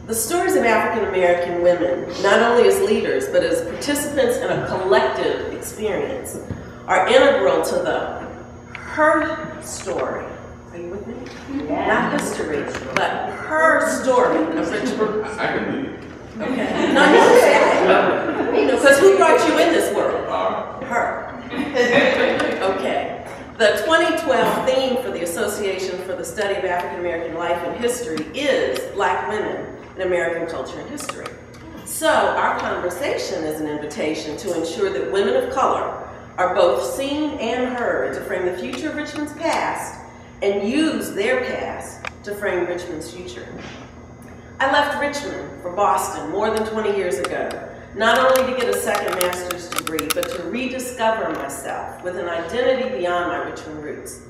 The stories of African American women, not only as leaders, but as participants in a collective experience, are integral to the her story. Are you with me? Yeah. Not history, but her story of Richmond. I can leave. Okay. No, you know, because who brought you in this world? Her. Okay. The 2012 theme for the Association for the Study of African American Life and History is Black Women in American Culture and History. So our conversation is an invitation to ensure that women of color are both seen and heard to frame the future of Richmond's past and use their past to frame Richmond's future. I left Richmond for Boston more than 20 years ago, not only to get a second master's degree, but to rediscover myself with an identity beyond my Richmond roots.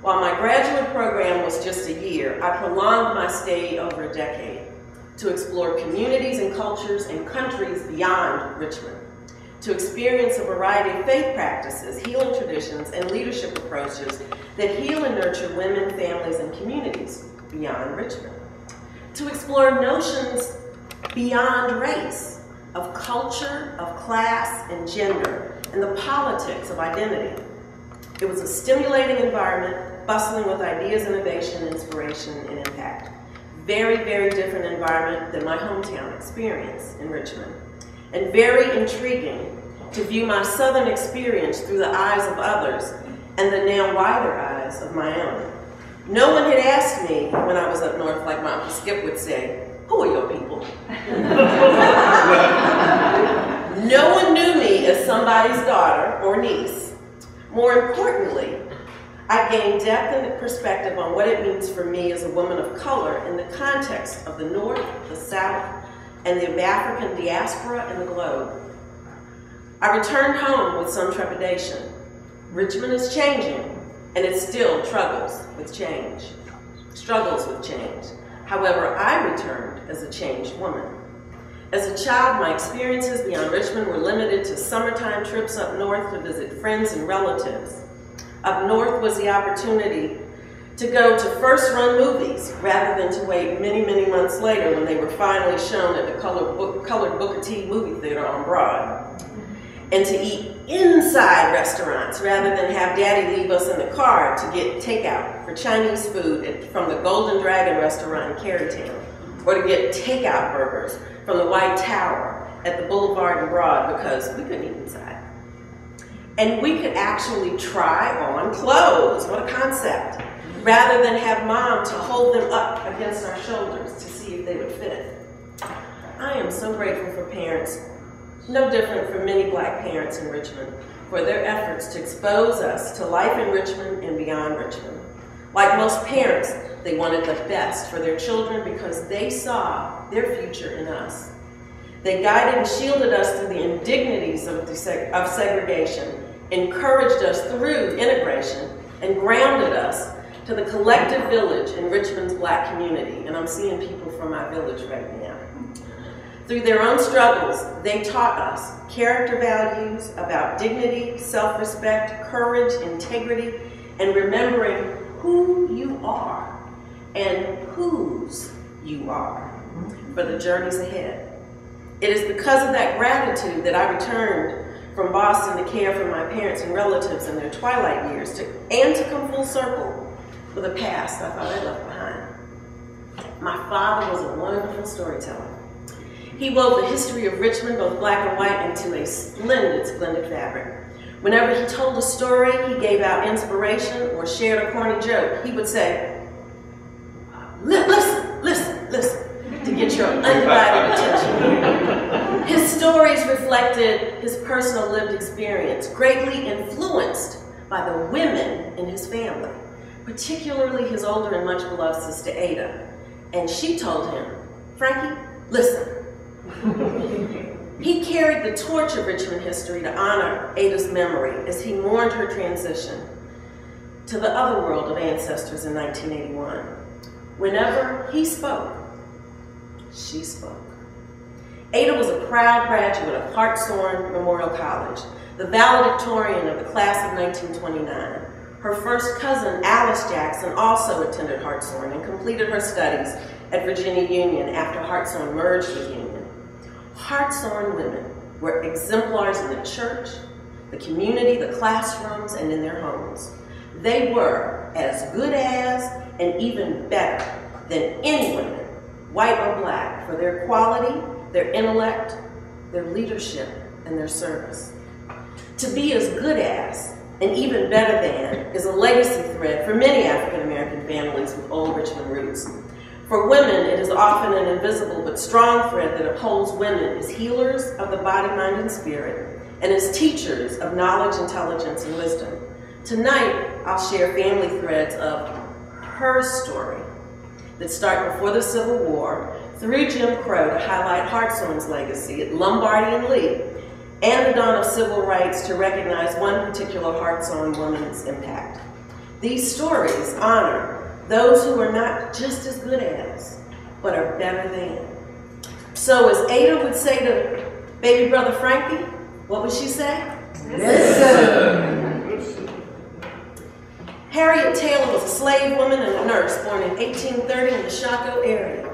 While my graduate program was just a year, I prolonged my stay over a decade to explore communities and cultures and countries beyond Richmond, to experience a variety of faith practices, healing traditions, and leadership approaches that heal and nurture women, families, and communities beyond Richmond, to explore notions beyond race, of culture, of class, and gender, and the politics of identity. It was a stimulating environment, bustling with ideas, innovation, inspiration, and impact. Very, very different environment than my hometown experience in Richmond, and very intriguing to view my Southern experience through the eyes of others and the now wider eyes of my own. No one had asked me when I was up north, like my Uncle Skip would say, "Who are your people?" No one knew me as somebody's daughter or niece. More importantly, I gained depth and perspective on what it means for me as a woman of color in the context of the North, the South, and the African diaspora and the globe. I returned home with some trepidation. Richmond is changing, and it still struggles with change. However, I returned as a changed woman. As a child, my experiences beyond Richmond were limited to summertime trips up north to visit friends and relatives. Up north was the opportunity to go to first-run movies rather than to wait many, many months later when they were finally shown at the colored Booker T movie theater on Broad. And to eat inside restaurants rather than have Daddy leave us in the car to get takeout for Chinese food from the Golden Dragon restaurant in Carytown, or to get takeout burgers from the White Tower at the Boulevard in Broad because we couldn't eat inside. And we could actually try on clothes, what a concept, rather than have Mom to hold them up against our shoulders to see if they would fit. I am so grateful for parents, no different from many Black parents in Richmond, for their efforts to expose us to life in Richmond and beyond Richmond. Like most parents, they wanted the best for their children because they saw their future in us. They guided and shielded us through the indignities of segregation, encouraged us through integration, and grounded us to the collective village in Richmond's Black community. And I'm seeing people from my village right now. Through their own struggles, they taught us character values about dignity, self-respect, courage, integrity, and remembering who you are and whose you are for the journeys ahead. It is because of that gratitude that I returned from Boston to care for my parents and relatives in their twilight years and to come full circle with a past I thought I left behind. My father was a wonderful storyteller. He wove the history of Richmond, both black and white, into a splendid, splendid fabric. Whenever he told a story, he gave out inspiration or shared a corny joke. He would say, listen, to get your undivided attention. His stories reflected his personal lived experience, greatly influenced by the women in his family, particularly his older and much beloved sister Ada. And she told him, Frankie, listen. He carried the torch of Richmond history to honor Ada's memory as he mourned her transition to the other world of ancestors in 1981. Whenever he spoke, she spoke. Ada was a proud graduate of Hartshorn Memorial College, the valedictorian of the class of 1929. Her first cousin, Alice Jackson, also attended Hartshorn and completed her studies at Virginia Union after Hartshorn merged with Union. Hartshorn women were exemplars in the church, the community, the classrooms, and in their homes. They were as good as and even better than any women, white or black, for their quality, their intellect, their leadership, and their service. To be as good as and even better than is a legacy thread for many African American families with old Richmond roots. For women, it is often an invisible but strong thread that upholds women as healers of the body, mind, and spirit, and as teachers of knowledge, intelligence, and wisdom. Tonight, I'll share family threads of her story that start before the Civil War, through Jim Crow to highlight Hartshorn's legacy at Lombardy and Lee, and the dawn of civil rights to recognize one particular Hartshorn woman's impact. These stories honor those who are not just as good as, but are better than. So as Ada would say to baby brother Frankie, what would she say? Listen. Harriet Taylor was a slave woman and a nurse born in 1830 in the Chaco area.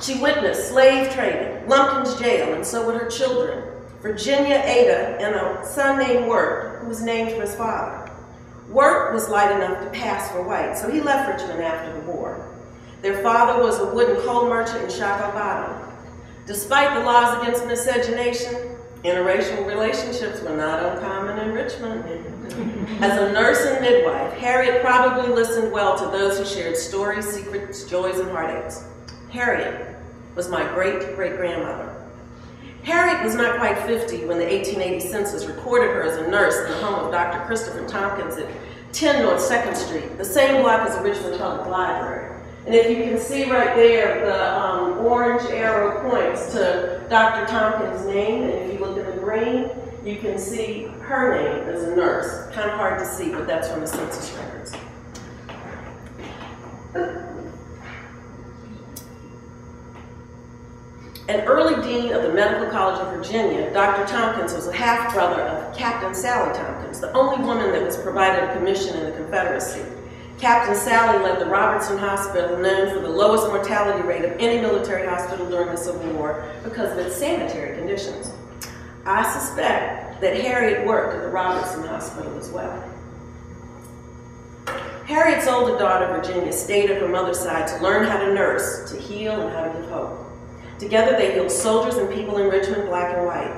She witnessed slave trading, Lumpkin's jail, and so would her children, Virginia, Ada, and a son named Wirt, who was named for his father. Wirt was light enough to pass for white, so he left Richmond after the war. Their father was a wood and coal merchant in Chaco Bottom. Despite the laws against miscegenation, interracial relationships were not uncommon in Richmond. As a nurse and midwife, Harriet probably listened well to those who shared stories, secrets, joys, and heartaches. Harriet was my great-great-grandmother. Harriet was not quite 50 when the 1880 census recorded her as a nurse in the home of Dr. Christopher Tompkins at 10 North 2nd Street, the same block as the Richmond Public Library. And if you can see right there, the orange arrow points to Dr. Tompkins' name, and if you look at the green, you can see her name as a nurse. Kind of hard to see, but that's from the census records. An early dean of the Medical College of Virginia, Dr. Tompkins was a half-brother of Captain Sally Tompkins, the only woman that was provided a commission in the Confederacy. Captain Sally led the Robertson Hospital, known for the lowest mortality rate of any military hospital during the Civil War because of its sanitary conditions. I suspect that Harriet worked at the Robertson Hospital as well. Harriet's older daughter, Virginia, stayed at her mother's side to learn how to nurse, to heal, and how to give hope. Together they healed soldiers and people in Richmond, black and white.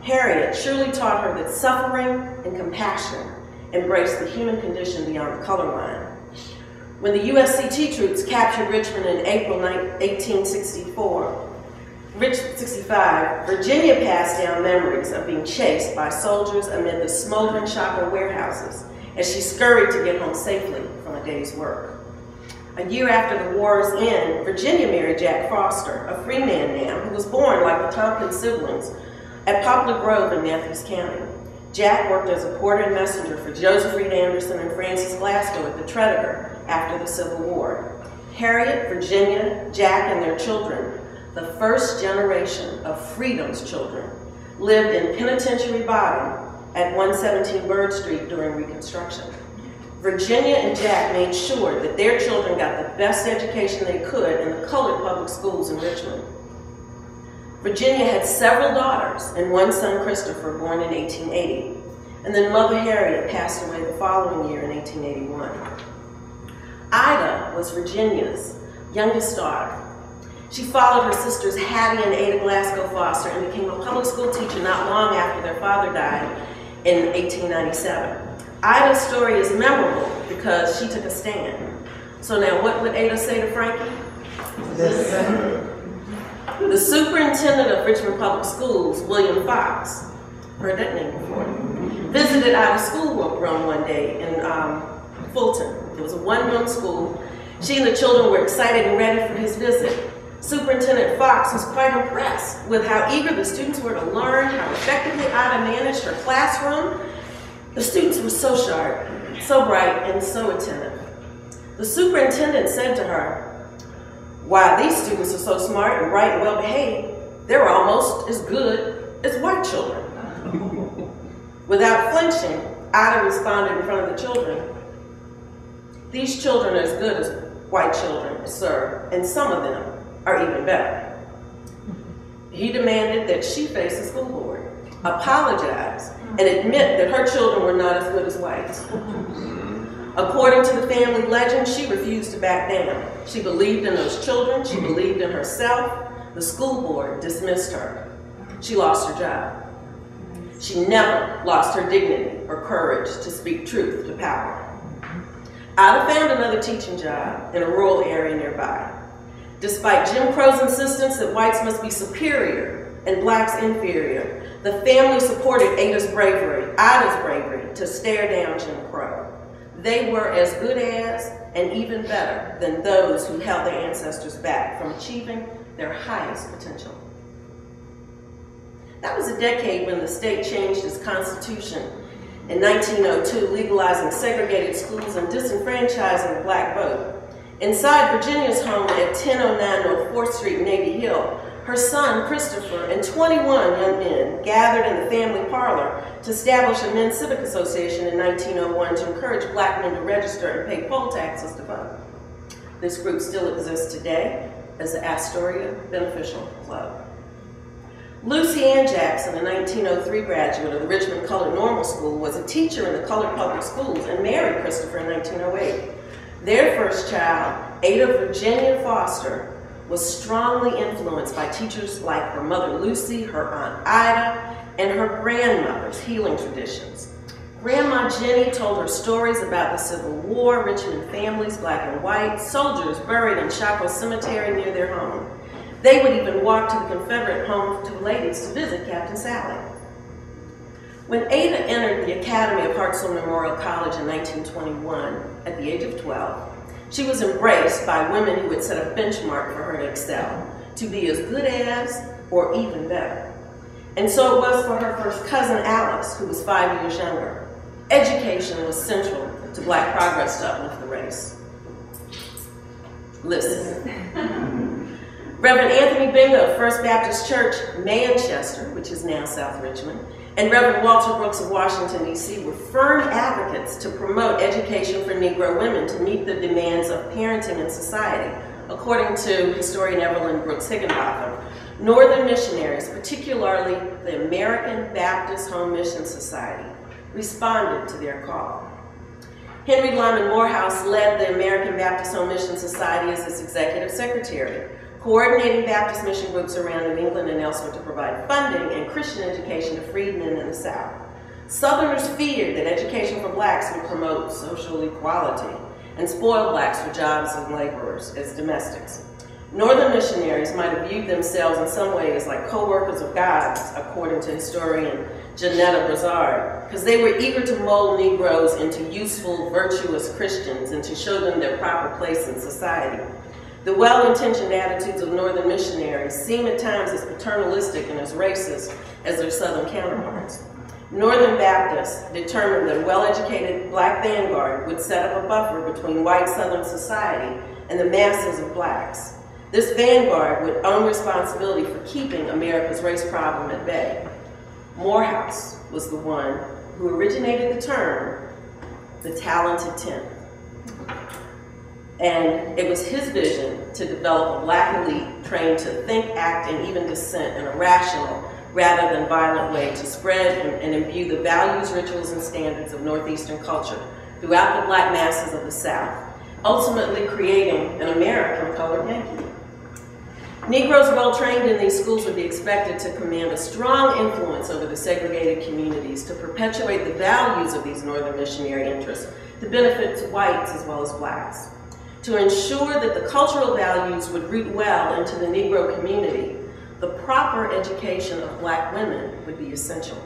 Harriet surely taught her that suffering and compassion embraced the human condition beyond the color line. When the USCT troops captured Richmond in April 1865, Virginia passed down memories of being chased by soldiers amid the smoldering Chaco warehouses as she scurried to get home safely from a day's work. A year after the war's end, Virginia married Jack Foster, a free man now, who was born like the Tompkins siblings at Poplar Grove in Matthews County. Jack worked as a porter and messenger for Joseph Reed Anderson and Francis Glasgow at the Tredegar after the Civil War. Harriet, Virginia, Jack, and their children, the first generation of Freedom's children, lived in Penitentiary Bottom at 117 Bird Street during Reconstruction. Virginia and Jack made sure that their children got the best education they could in the colored public schools in Richmond. Virginia had several daughters and one son, Christopher, born in 1880. And then Mother Harriet passed away the following year in 1881. Ida was Virginia's youngest daughter. She followed her sisters Hattie and Ada Glasgow Foster and became a public school teacher not long after their father died in 1897. Ida's story is memorable because she took a stand. So now what would Ada say to Frankie? Listen. The superintendent of Richmond Public Schools, William Fox, heard that name before, visited Ida's schoolroom one day in Fulton. It was a one-room school. She and the children were excited and ready for his visit. Superintendent Fox was quite impressed with how eager the students were to learn, how effectively Ida managed her classroom. The students were so sharp, so bright, and so attentive. The superintendent said to her, "Why, these students are so smart and bright and well-behaved, they're almost as good as white children." Without flinching, Ida responded in front of the children, These children are as good as white children, sir, and some of them are even better. He demanded that she face the school board, apologize, and admit that her children were not as good as whites. According to the family legend, she refused to back down. She believed in those children, she believed in herself. The school board dismissed her. She lost her job. She never lost her dignity or courage to speak truth to power. I'd have found another teaching job in a rural area nearby. Despite Jim Crow's insistence that whites must be superior and blacks inferior, the family supported Ida's bravery to stare down Jim Crow. They were as good as and even better than those who held their ancestors back from achieving their highest potential. That was a decade when the state changed its constitution in 1902, legalizing segregated schools and disenfranchising the black vote. Inside Virginia's home at 1009 North 4th Street, Navy Hill, her son, Christopher, and 21 young men gathered in the family parlor to establish a men's civic association in 1901 to encourage black men to register and pay poll taxes to vote. This group still exists today as the Astoria Beneficial Club. Lucy Ann Jackson, a 1903 graduate of the Richmond Colored Normal School, was a teacher in the colored public schools and married Christopher in 1908. Their first child, Ada Virginia Foster, was strongly influenced by teachers like her mother Lucy, her aunt Ida, and her grandmother's healing traditions. Grandma Jenny told her stories about the Civil War, Richmond families, black and white, soldiers buried in Chaco Cemetery near their home. They would even walk to the Confederate home to ladies to visit Captain Sally. When Ada entered the Academy of Hartselle Memorial College in 1921, at the age of 12, she was embraced by women who had set a benchmark for her to excel, to be as good as or even better. And so it was for her first cousin Alice, who was 5 years younger. Education was central to black progress to uplift the race. Listen. Reverend Anthony Binga of First Baptist Church, Manchester, which is now South Richmond, and Reverend Walter Brooks of Washington, D.C. were firm advocates to promote education for Negro women to meet the demands of parenting in society. According to historian Evelyn Brooks Higginbotham, Northern missionaries, particularly the American Baptist Home Mission Society, responded to their call. Henry Lyman Morehouse led the American Baptist Home Mission Society as its executive secretary, coordinating Baptist mission groups around New England and elsewhere to provide funding and Christian education to freedmen in the South. Southerners feared that education for blacks would promote social equality and spoil blacks for jobs and laborers as domestics. Northern missionaries might have viewed themselves in some ways like co-workers of God, according to historian Janetta Brazard, because they were eager to mold Negroes into useful, virtuous Christians and to show them their proper place in society. The well-intentioned attitudes of Northern missionaries seem at times as paternalistic and as racist as their Southern counterparts. Northern Baptists determined that a well-educated black vanguard would set up a buffer between white Southern society and the masses of blacks. This vanguard would own responsibility for keeping America's race problem at bay. Morehouse was the one who originated the term, the talented tenth. And it was his vision to develop a black elite trained to think, act, and even dissent in a rational rather than violent way to spread and imbue the values, rituals, and standards of Northeastern culture throughout the black masses of the South, ultimately creating an American colored Yankee. Negroes well trained in these schools would be expected to command a strong influence over the segregated communities to perpetuate the values of these Northern missionary interests to benefit whites as well as blacks. To ensure that the cultural values would root well into the Negro community, the proper education of black women would be essential.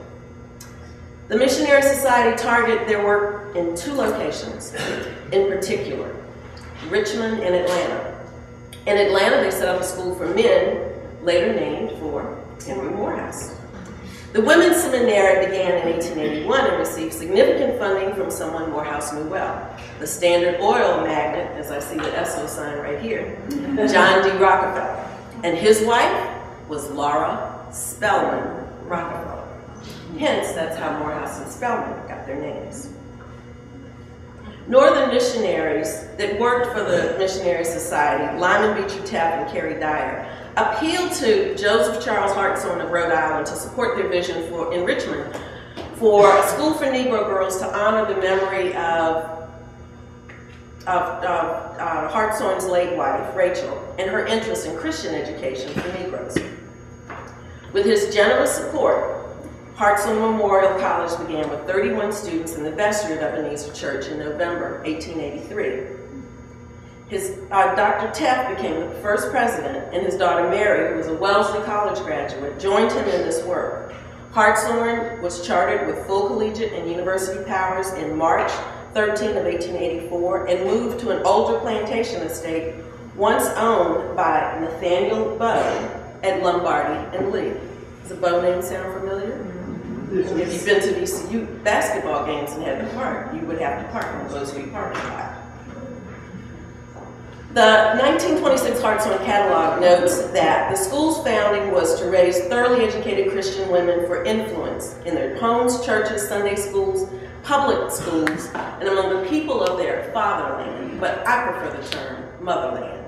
The Missionary Society targeted their work in two locations in particular, Richmond and Atlanta. In Atlanta, they set up a school for men, later named for Henry Morehouse. The Women's Seminary began in 1881 and received significant funding from someone Morehouse knew well, the Standard Oil magnate, as I see the Esso sign right here, John D. Rockefeller. And his wife was Laura Spelman Rockefeller. Hence, that's how Morehouse and Spelman got their names. Northern missionaries that worked for the Missionary Society, Lyman Beecher Taft and Carrie Dyer, appealed to Joseph Charles Hartshorne of Rhode Island to support their vision in Richmond for a school for Negro girls to honor the memory of Hartshorne's late wife, Rachel, and her interest in Christian education for Negroes. With his generous support, Hartshorne Memorial College began with 31 students in the vestry of Ebenezer Church in November 1883. Dr. Taft became the first president, and his daughter Mary, who was a Wellesley College graduate, joined him in this work. Hartshorne was chartered with full collegiate and university powers in March 13 of 1884 and moved to an older plantation estate once owned by Nathaniel Bow at Lombardy and Lee. Does a Bow name sound familiar? And if you've been to VCU basketball games in Head Park, you would have to park in the Bow Street parking lot. The 1926 Hartshorne Catalog notes that the school's founding was to raise thoroughly educated Christian women for influence in their homes, churches, Sunday schools, public schools, and among the people of their fatherland, but I prefer the term motherland,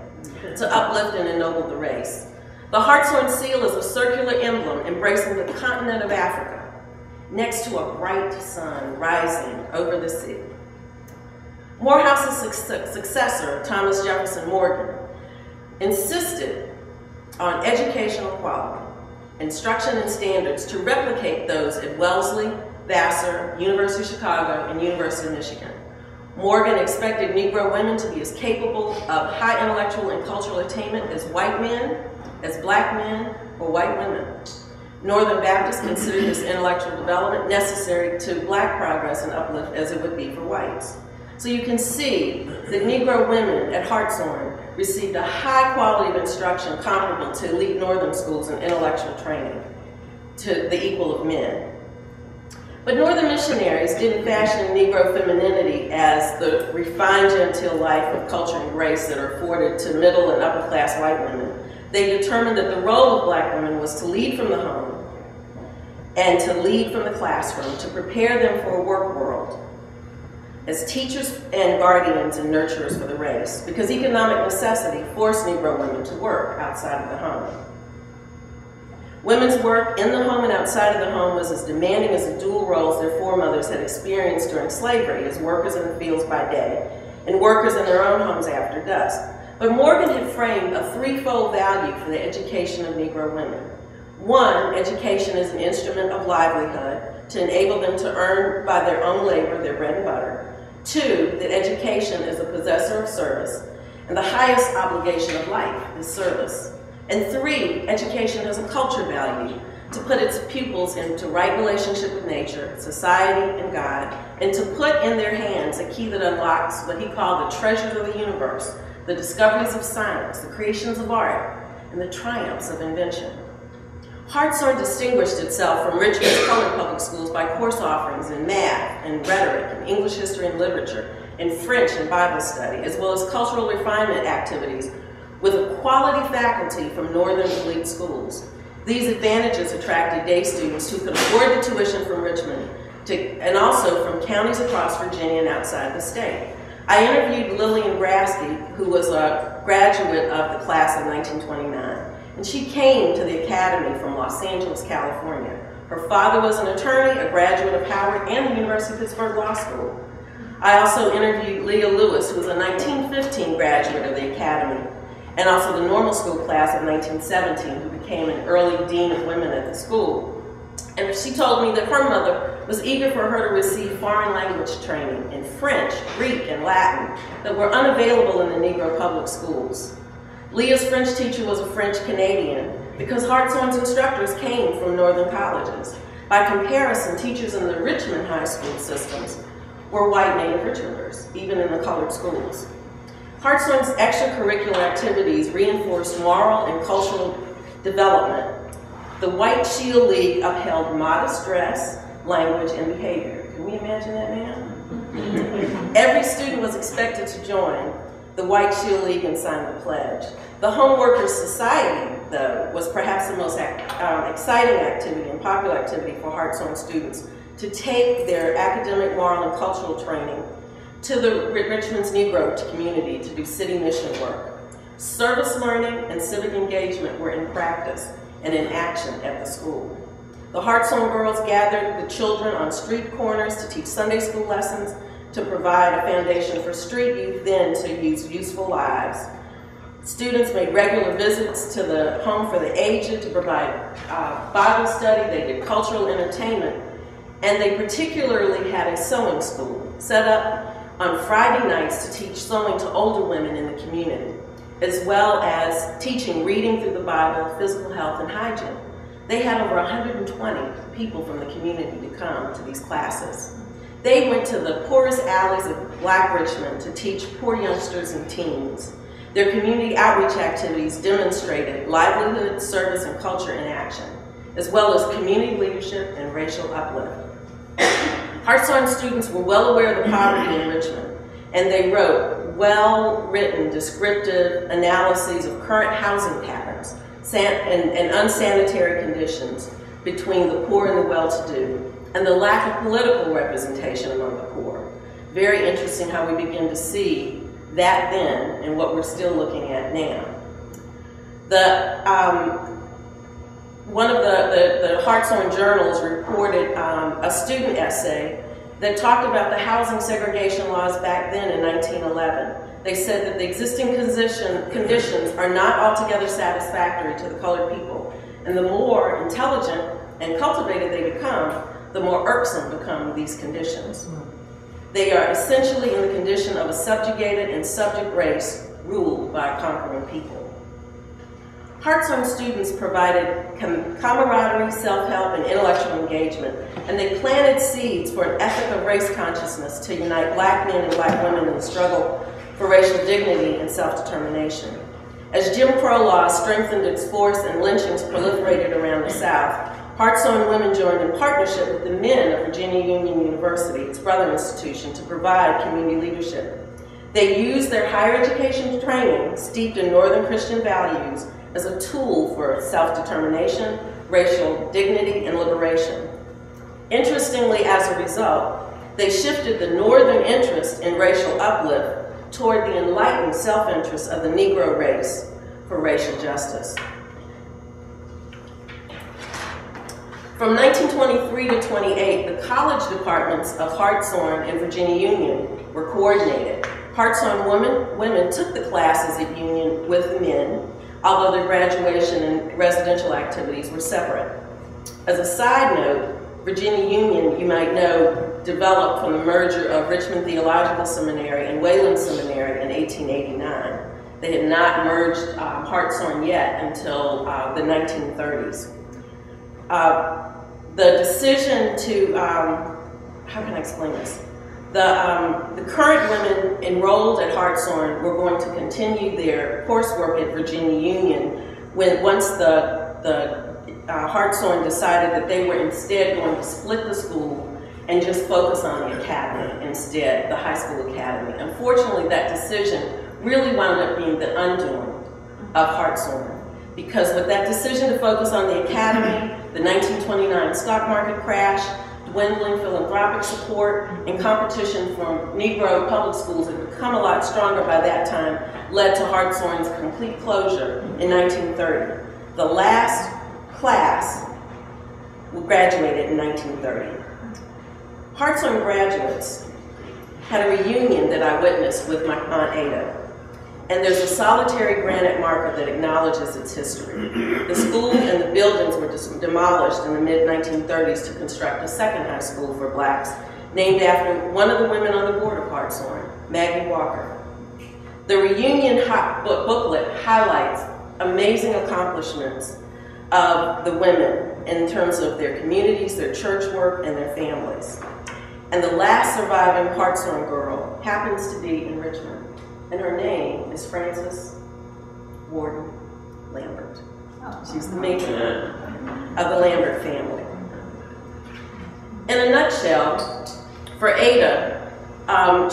to uplift and ennoble the race. The Hartshorne seal is a circular emblem embracing the continent of Africa, next to a bright sun rising over the sea. Morehouse's successor, Thomas Jefferson Morgan, insisted on educational quality, instruction and standards to replicate those at Wellesley, Vassar, University of Chicago, and University of Michigan. Morgan expected Negro women to be as capable of high intellectual and cultural attainment as white men, as black men, or white women. Northern Baptists considered this intellectual development necessary to black progress and uplift as it would be for whites. So you can see that Negro women at Hartshorne received a high quality of instruction comparable to elite Northern schools in intellectual training, to the equal of men. But Northern missionaries didn't fashion Negro femininity as the refined genteel life of culture and grace that are afforded to middle and upper class white women. They determined that the role of black women was to lead from the home and to lead from the classroom, to prepare them for a work world as teachers and guardians and nurturers for the race, because economic necessity forced Negro women to work outside of the home. Women's work in the home and outside of the home was as demanding as the dual roles their foremothers had experienced during slavery, as workers in the fields by day and workers in their own homes after dusk. But Morgan had framed a threefold value for the education of Negro women. One, education is an instrument of livelihood to enable them to earn by their own labor their bread and butter. Two, that education is a possessor of service, and the highest obligation of life is service. And three, education has a culture value to put its pupils into right relationship with nature, society, and God, and to put in their hands a key that unlocks what he called the treasures of the universe, the discoveries of science, the creations of art, and the triumphs of invention. Hartshorne distinguished itself from Richmond's colored public schools by course offerings in math and rhetoric and English history and literature, and French and Bible study, as well as cultural refinement activities with a quality faculty from Northern elite schools. These advantages attracted day students who could afford the tuition from Richmond and also from counties across Virginia and outside the state. I interviewed Lillian Brasky, who was a graduate of the class of 1929. And she came to the academy from Los Angeles, California. Her father was an attorney, a graduate of Howard and the University of Pittsburgh Law School. I also interviewed Leah Lewis, who was a 1915 graduate of the academy, and also the normal school class of 1917, who became an early dean of women at the school. And she told me that her mother was eager for her to receive foreign language training in French, Greek, and Latin that were unavailable in the Negro public schools. Leah's French teacher was a French Canadian because Hartshorne's instructors came from Northern colleges. By comparison, teachers in the Richmond high school systems were white native Richmonders, even in the colored schools. Hartshorne's extracurricular activities reinforced moral and cultural development. The White Shield League upheld modest dress, language, and behavior. Can we imagine that now? Every student was expected to join the White Shield League and sign the pledge. The Home Workers Society, though, was perhaps the most exciting activity and popular activity for Hartshorne students to take their academic, moral, and cultural training to the Richmond's Negro community to do city mission work. Service learning and civic engagement were in practice and in action at the school. The Hartshorn girls gathered the children on street corners to teach Sunday school lessons, to provide a foundation for street youth then to use useful lives. Students made regular visits to the home for the aged to provide Bible study. They did cultural entertainment, and they particularly had a sewing school set up on Friday nights to teach sewing to older women in the community, as well as teaching reading through the Bible, physical health, and hygiene. They had over 120 people from the community to come to these classes. They went to the poorest alleys of Black Richmond to teach poor youngsters and teens. Their community outreach activities demonstrated livelihood, service, and culture in action, as well as community leadership and racial uplift. Hartshorn students were well aware of the poverty in Richmond, and they wrote well-written, descriptive analyses of current housing patterns and unsanitary conditions between the poor and the well-to-do, and the lack of political representation among the poor. Very interesting how we begin to see that then and what we're still looking at now. One of the Hartshorn journals reported a student essay that talked about the housing segregation laws back then in 1911. They said that the existing conditions are not altogether satisfactory to the colored people, and the more intelligent and cultivated they become, the more irksome become these conditions. They are essentially in the condition of a subjugated and subject race ruled by a conquering people. Hartshorn students provided camaraderie, self-help, and intellectual engagement, and they planted seeds for an ethic of race consciousness to unite Black men and Black women in the struggle for racial dignity and self-determination. As Jim Crow law strengthened its force and lynchings proliferated around the South, Hartshorn women joined in partnership with the men of Virginia Union University, its brother institution, to provide community leadership. They used their higher education training, steeped in Northern Christian values, as a tool for self-determination, racial dignity, and liberation. Interestingly, as a result, they shifted the Northern interest in racial uplift toward the enlightened self-interest of the Negro race for racial justice. From 1923 to 28, the college departments of Hartshorn and Virginia Union were coordinated. Hartshorn women took the classes at Union with the men, although their graduation and residential activities were separate. As a side note, Virginia Union, you might know, developed from the merger of Richmond Theological Seminary and Wayland Seminary in 1889. They had not merged Hartshorn yet until the 1930s. The decision to, how can I explain this? The current women enrolled at Hartshorn were going to continue their coursework at Virginia Union once the Hartshorn decided that they were instead going to split the school and just focus on the academy instead, the high school academy. Unfortunately, that decision really wound up being the undoing of Hartshorn, because with that decision to focus on the academy, the 1929 stock market crash, dwindling philanthropic support, and competition from Negro public schools that had become a lot stronger by that time led to Hartshorn's complete closure in 1930. The last class graduated in 1930. Hartshorn graduates had a reunion that I witnessed with my Aunt Ada, and there's a solitary granite marker that acknowledges its history. The school and the buildings were demolished in the mid-1930s to construct a second high school for Blacks, named after one of the women on the board of Hartshorn, Maggie Walker. The reunion booklet highlights amazing accomplishments of the women in terms of their communities, their church work, and their families. And the last surviving Hartshorn girl happens to be in Richmond, and her name is Frances Warden Lambert. She's the matron of the Lambert family. In a nutshell, for Ada,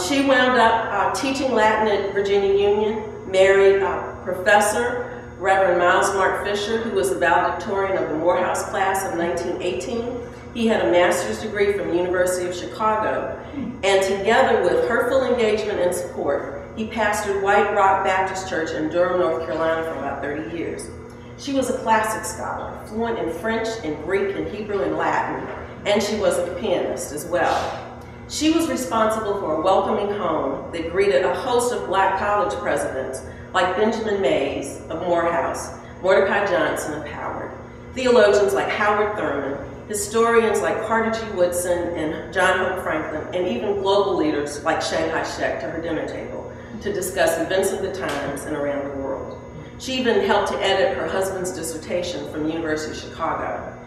she wound up teaching Latin at Virginia Union, married Professor Reverend Miles Mark Fisher, who was the valedictorian of the Morehouse class of 1918. He had a master's degree from the University of Chicago, and together with her full engagement and support, he pastored White Rock Baptist Church in Durham, North Carolina for about 30 years. She was a classic scholar, fluent in French and Greek and Hebrew and Latin, and she was a pianist as well. She was responsible for a welcoming home that greeted a host of black college presidents like Benjamin Mays of Morehouse, Mordecai Johnson of Howard, theologians like Howard Thurman, historians like Carter G. Woodson and John Hope Franklin, and even global leaders like Shanghai Shek to her dinner table to discuss events of the times and around the world. She even helped to edit her husband's dissertation from the University of Chicago.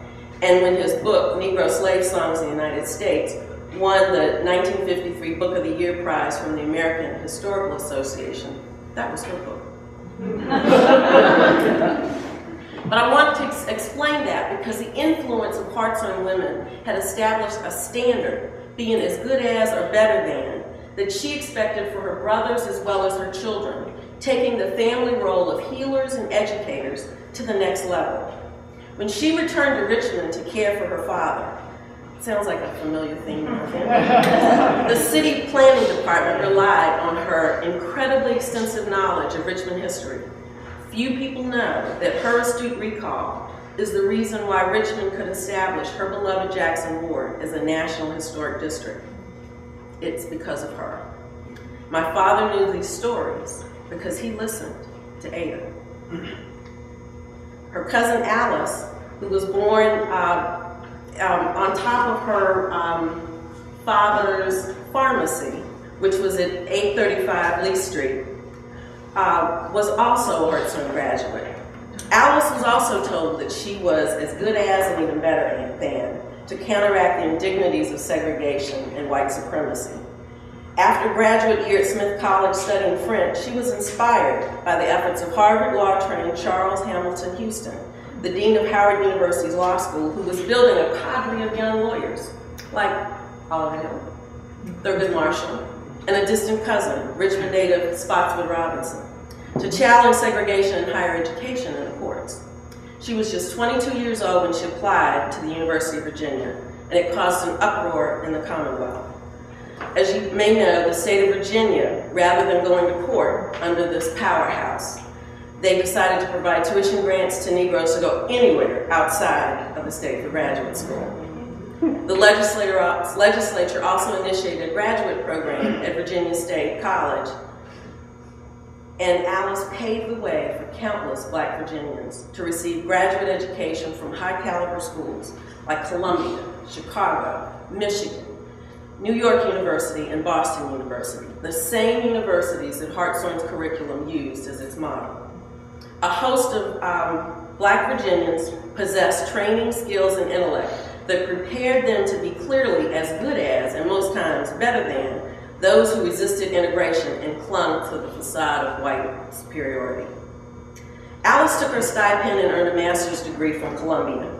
And when his book, Negro Slave Songs in the United States, won the 1953 Book of the Year Prize from the American Historical Association, that was her book. But I want to explain that because the influence of Hearts on Women had established a standard, being as good as or better than, that she expected for her brothers as well as her children, taking the family role of healers and educators to the next level. When she returned to Richmond to care for her father, sounds like a familiar theme in our family, the city planning department relied on her incredibly extensive knowledge of Richmond history. Few people know that her astute recall is the reason why Richmond could establish her beloved Jackson Ward as a National Historic District. It's because of her. My father knew these stories because he listened to Ada. Her cousin Alice, who was born on top of her father's pharmacy, which was at 835 Lee Street, was also a Hartson graduate. Alice was also told that she was as good as and even better than to counteract the indignities of segregation and white supremacy. After graduate year at Smith College studying French, she was inspired by the efforts of Harvard law-trained Charles Hamilton Houston, the dean of Howard University's law school, who was building a cadre of young lawyers, like Oliver Hill, Thurgood Marshall, and a distant cousin, Richmond native Spotswood Robinson, to challenge segregation in higher education in the courts. She was just 22 years old when she applied to the University of Virginia, and it caused an uproar in the Commonwealth. As you may know, the state of Virginia, rather than going to court under this powerhouse, they decided to provide tuition grants to Negroes to go anywhere outside of the state for graduate school. The legislature also initiated a graduate program at Virginia State College, and Alice paved the way for countless black Virginians to receive graduate education from high-caliber schools like Columbia, Chicago, Michigan, New York University, and Boston University, the same universities that Hartshorn's curriculum used as its model. A host of black Virginians possessed training, skills, and intellect that prepared them to be clearly as good as, and most times better than, those who resisted integration and clung to the facade of white superiority. Alice took her stipend and earned a master's degree from Columbia.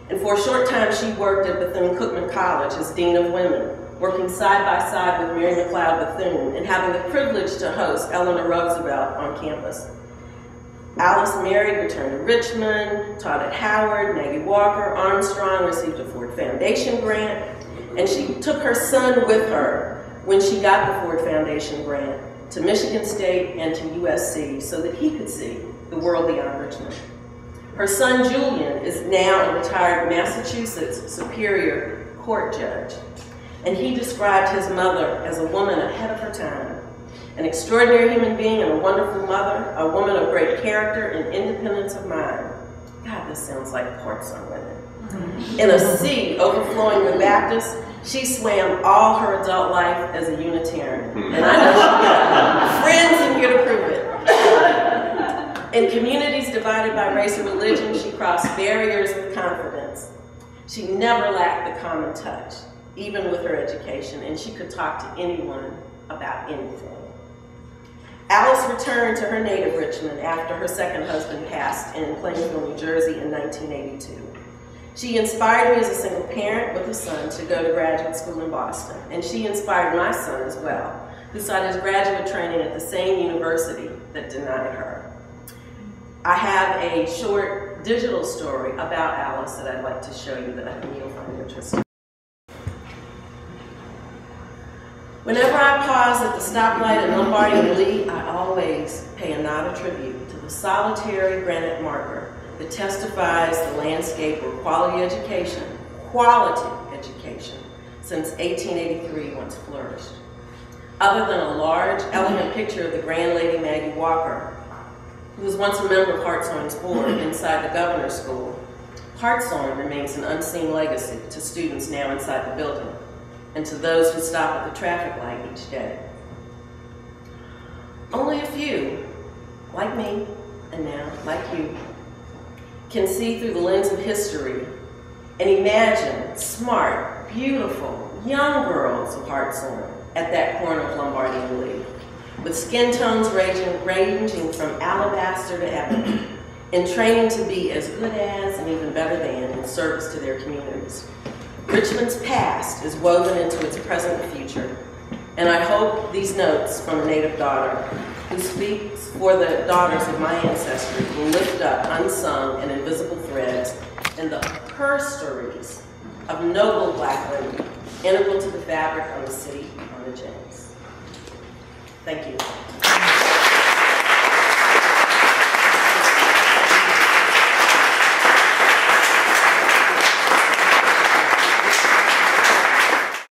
And for a short time, she worked at Bethune-Cookman College as Dean of Women, working side by side with Mary McLeod Bethune and having the privilege to host Eleanor Roosevelt on campus. Alice married, returned to Richmond, taught at Howard. Maggie Walker Armstrong received a Ford Foundation grant, and she took her son with her when she got the Ford Foundation grant to Michigan State and to USC so that he could see the world beyond Richmond. Her son Julian is now a retired Massachusetts Superior Court judge, and he described his mother as a woman ahead of her time, an extraordinary human being and a wonderful mother, a woman of great character and independence of mind. God, this sounds like Hearts on Women. In a sea overflowing with Baptists, she swam all her adult life as a Unitarian. And I know she got friends in here to prove it. In communities divided by race or religion, she crossed barriers with confidence. She never lacked the common touch, even with her education, and she could talk to anyone about anything. Alice returned to her native Richmond after her second husband passed in Plainfield, New Jersey in 1982. She inspired me as a single parent with a son to go to graduate school in Boston, and she inspired my son as well, who sought his graduate training at the same university that denied her. I have a short short digital story about Alice that I'd like to show you that I think you'll find interesting. Whenever I pause at the stoplight at Lombardy and Lee, I always pay a nod of tribute to the solitary granite marker that testifies the landscape where quality education, since 1883 once flourished. Other than a large, elegant picture of the Grand Lady Maggie Walker, who was once a member of Hartshorn's board inside the Governor's School, Hartshorn remains an unseen legacy to students now inside the building and to those who stop at the traffic light each day. Only a few, like me, and now, like you, can see through the lens of history and imagine smart, beautiful, young girls of Hartshorn at that corner of Lombardy and Lee, with skin tones ranging from alabaster to ebony, in training to be as good as and even better than in service to their communities. Richmond's past is woven into its present and future, and I hope these notes from a native daughter who speaks for the daughters of my ancestry will lift up unsung and invisible threads in the her stories of noble Black women, integral to the fabric of the city on the James. Thank you.